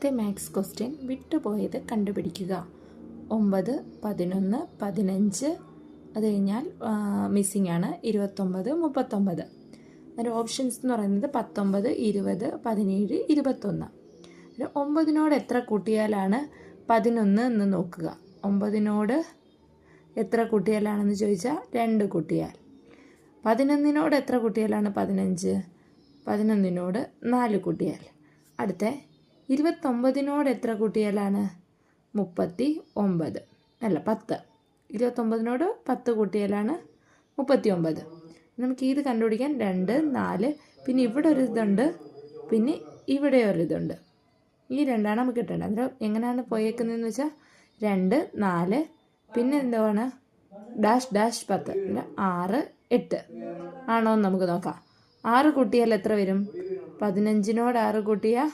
ഇന്നത്തെ maths question വിട്ടുപോയത് കണ്ടുപിടിക്കുക. 9, 11, 15, അത് കഴിഞ്ഞാൽ മിസ്സിംഗ് ആണ് 29, 39. അതിൻ്റെ ഓപ്ഷൻസ് എന്ന് പറയുന്നത് 19, 20, 17, 21. 9നോട് എത്ര കൂട്ടിയാലാണ് 11 എന്ന് നോക്കുക. 9നോട് എത്ര കൂട്ടിയാലാണെന്ന് ചോദിച്ചാൽ 2 കൂട്ടിയാൽ. 11നോട് എത്ര കൂട്ടിയാലാണ് 15? 11നോട് 4 കൂട്ടിയാൽ. അടുത്ത 29നോട് എത്ര കൂട്ടിയാലാണ് 39? അല്ല 10. 29നോട് 10 കൂട്ടിയാലാണ് 39. നമുക്ക് ഇത് കണ്ടുപിടിക്കാൻ 2, 4, പിന്നെ ഇവിടെ ഒരു ഇതുണ്ട്, പിന്നെ ഇവിടെ ഒരിതുണ്ട്. ഈ രണ്ടാണ് നമുക്ക് കിട്ടേണ്ടത്. അന്നേരം എങ്ങനെയാണ് പോയേക്കുന്നതെന്ന് വെച്ചാൽ 2, 4, പിന്നെ എന്താണ് ഡാഷ് ഡാഷ് 10, 6, 8 ആണോ എന്ന് നമുക്ക് നോക്കാം. 6 കൂട്ടിയാൽ എത്ര വരും? 15നോട് 6 കൂട്ടിയാൽ